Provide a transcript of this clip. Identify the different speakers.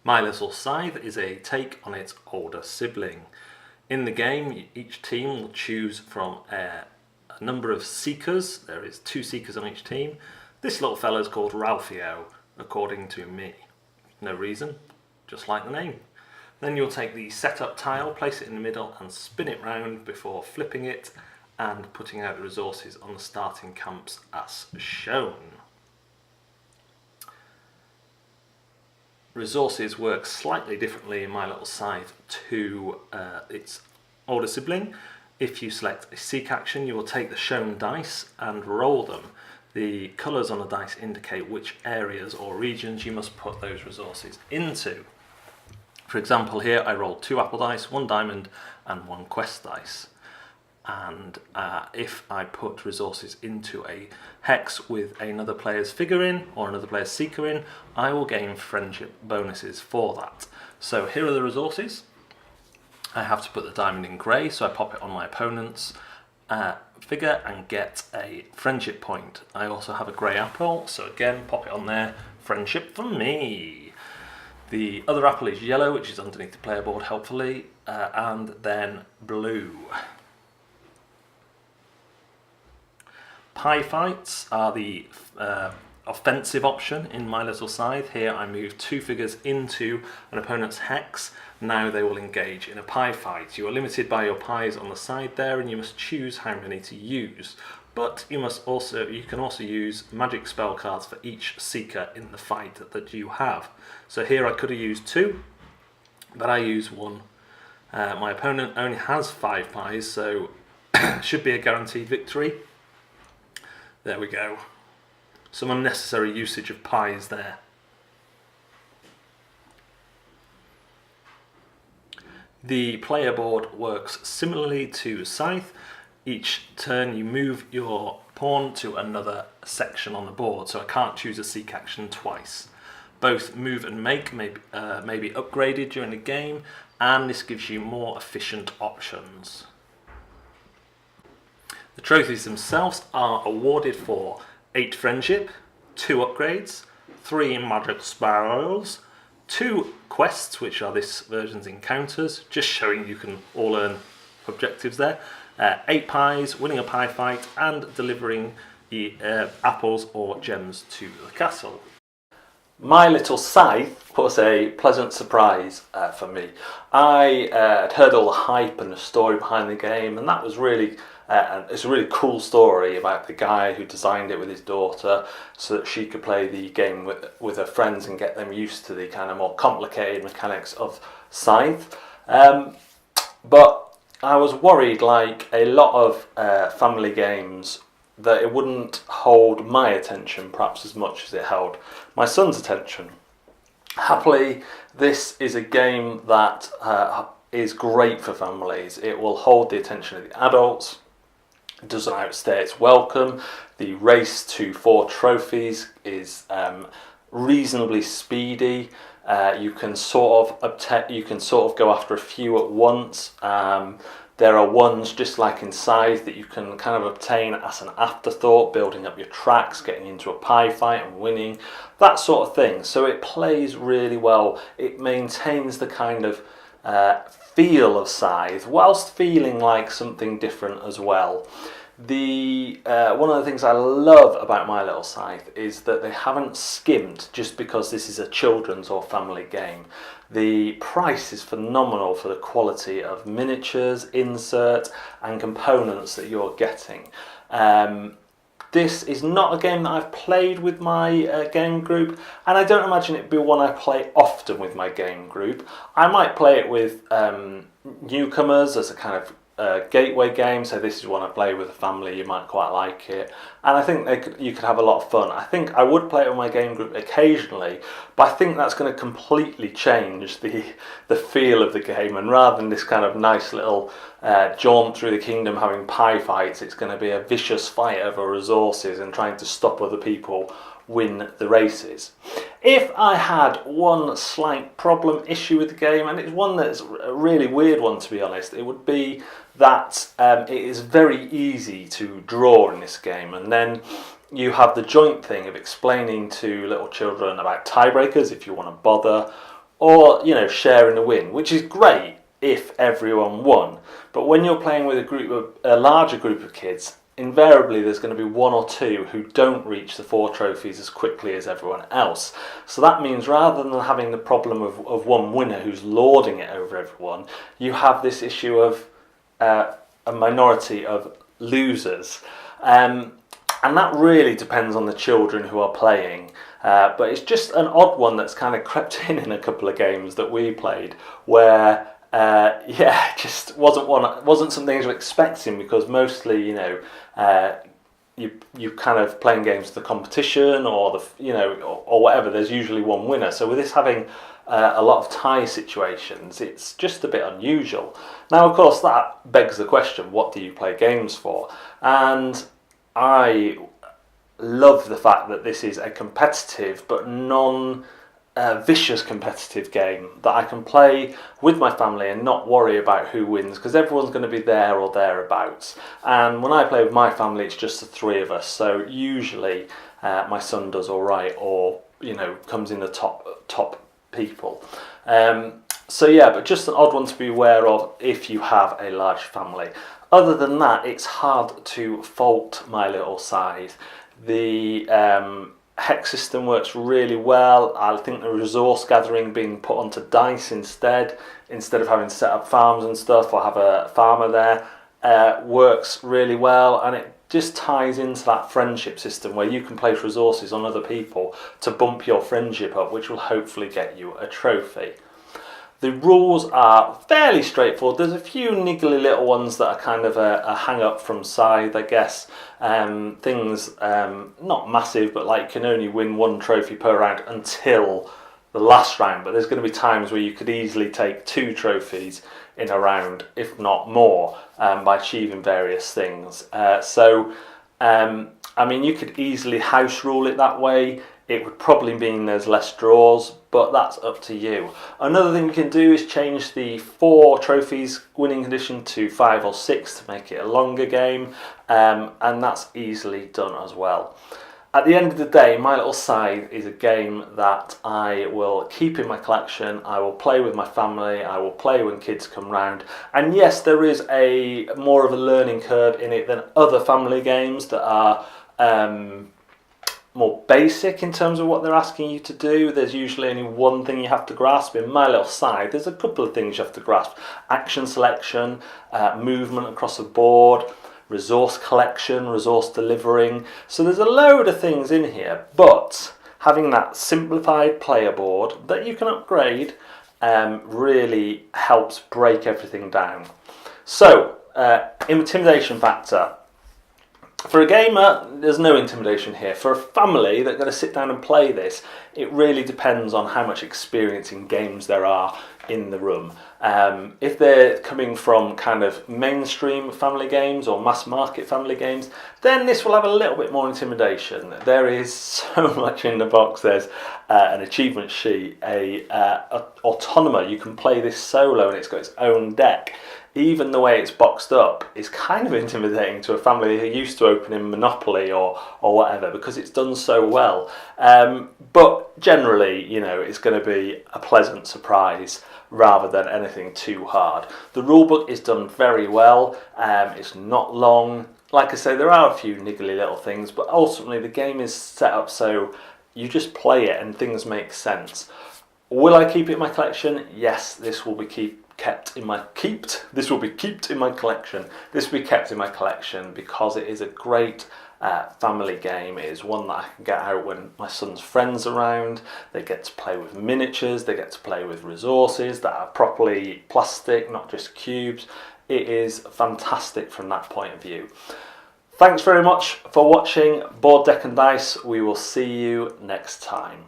Speaker 1: My Little Scythe is a take on its older sibling. In the game, each team will choose from a number of seekers. There is 2 seekers on each team. This little fellow is called Ralphio, according to me. No reason, just like the name. Then you'll take the setup tile, place it in the middle and spin it round before flipping it and putting out the resources on the starting camps as shown. Resources work slightly differently in My Little Scythe to its older sibling. If you select a seek action, you will take the shown dice and roll them. The colours on the dice indicate which areas or regions you must put those resources into. For example, here I rolled 2 apple dice, 1 diamond and 1 quest dice. And if I put resources into a hex with another player's figure in or another player's seeker in, I will gain friendship bonuses for that. So here are the resources. I have to put the diamond in grey, so I pop it on my opponent's figure and get a friendship point. I also have a grey apple, so again pop it on there, friendship for me. The other apple is yellow, which is underneath the player board helpfully, and then blue. Pie fights are the offensive option in My Little Scythe. Here I move 2 figures into an opponent's hex. Now they will engage in a pie fight. You are limited by your pies on the side there and you must choose how many to use. But you can also use magic spell cards for each seeker in the fight that you have. So here I could have used 2, but I use 1. My opponent only has 5 pies, so should be a guaranteed victory. There we go. Some unnecessary usage of pies there. The player board works similarly to Scythe. Each turn you move your pawn to another section on the board, so I can't choose a seek action twice. Both move and make may be upgraded during the game, and this gives you more efficient options. The trophies themselves are awarded for 8 friendship, 2 upgrades, 3 magic spells, 2 quests, which are this version's encounters, just showing you can all earn objectives there, 8 pies, winning a pie fight, and delivering the apples or gems to the castle. My Little Scythe was a pleasant surprise for me. I had heard all the hype and the story behind the game, and that was really it's a really cool story about the guy who designed it with his daughter so that she could play the game with her friends and get them used to the kind of more complicated mechanics of Scythe. But I was worried, like a lot of family games, that it wouldn't hold my attention perhaps as much as it held my son's attention. Happily, this is a game that is great for families. It will hold the attention of the adults. It doesn't outstay its welcome. The race to 4 trophies is reasonably speedy. You can sort of go after a few at once. There are ones, just like in Scythe, that you can kind of obtain as an afterthought, building up your tracks, getting into a pie fight and winning, that sort of thing. So it plays really well. It maintains the kind of feel of Scythe, whilst feeling like something different as well. One of the things I love about My Little Scythe is that they haven't skimped just because this is a children's or family game. The price is phenomenal for the quality of miniatures, inserts and components that you're getting. This is not a game that I've played with my game group, and I don't imagine it'd be one I play often with my game group. I might play it with newcomers as a kind of gateway game, so this is one I play with a family, you might quite like it, and I think you could have a lot of fun. I think I would play it with my game group occasionally, but I think that's going to completely change the feel of the game, and rather than this kind of nice little jaunt through the kingdom having pie fights, it's going to be a vicious fight over resources and trying to stop other people win the races. If I had one slight issue with the game, and it's one that's a really weird one to be honest, it would be that it is very easy to draw in this game, and then you have the joint thing of explaining to little children about tiebreakers if you want to bother,
Speaker 2: or, you know, sharing a win, which is great if everyone won. But when you're playing with a larger group of kids, invariably there's going to be one or two who don't reach the 4 trophies as quickly as everyone else. So that means rather than having the problem of one winner who's lording it over everyone, you have this issue of a minority of losers. And that really depends on the children who are playing. But it's just an odd one that's kind of crept in a couple of games that we played where just wasn't something I was expecting, because mostly, you know, you kind of playing games for the competition or or whatever. There's usually one winner. So with this having a lot of tie situations, it's just a bit unusual. Now, of course, that begs the question: what do you play games for? And I love the fact that this is a competitive but vicious competitive game that I can play with my family and not worry about who wins, because everyone's going to be there or thereabouts. And when I play with my family, it's just the 3 of us, so usually my son does all right, or, you know, comes in the top people. So yeah, but just an odd one to be aware of if you have a large family. Other than that, it's hard to fault my little Scythe. The hex system works really well. I think the resource gathering being put onto dice instead of having to set up farms and stuff or have a farmer there, works really well, and it just ties into that friendship system where you can place resources on other people to bump your friendship up, which will hopefully get you a trophy. The rules are fairly straightforward. There's a few niggly little ones that are kind of a hang-up from Scythe, I guess. Things not massive, but like you can only win 1 trophy per round until the last round. But there's going to be times where you could easily take 2 trophies in a round, if not more, by achieving various things. I mean, you could easily house rule it that way. It would probably mean there's less draws, but that's up to you. Another thing you can do is change the 4 trophies winning condition to 5 or 6 to make it a longer game, and that's easily done as well. At the end of the day, My Little Scythe is a game that I will keep in my collection. I will play with my family. I will play when kids come round. And yes, there is more of a learning curve in it than other family games that are more basic in terms of what they're asking you to do. There's usually only one thing you have to grasp. In My Little Scythe, there's a couple of things you have to grasp: action selection, movement across the board, resource collection, resource delivering. So there's a load of things in here, but having that simplified player board that you can upgrade really helps break everything down. So, intimidation factor. For a gamer, there's no intimidation here. For a family that are going to sit down and play this, it really depends on how much experience in games there are in the room. If they're coming from kind of mainstream family games or mass market family games, then this will have a little bit more intimidation. There is so much in the box. There's an achievement sheet, a autonomer. You can play this solo and it's got its own deck. Even the way it's boxed up is kind of intimidating to a family who are used to opening Monopoly or whatever, because it's done so well. But generally, you know, it's going to be a pleasant surprise rather than anything too hard. The rulebook is done very well. It's not long. Like I say, there are a few niggly little things, but ultimately the game is set up so you just play it and things make sense. Will I keep it in my collection? Yes, this will be kept in my collection. This will be kept in my collection because it is a great family game. It is one that I can get out when my son's friends are around. They get to play with miniatures, they get to play with resources that are properly plastic, not just cubes. It is fantastic from that point of view. Thanks very much for watching Board, Deck and Dice. We will see you next time.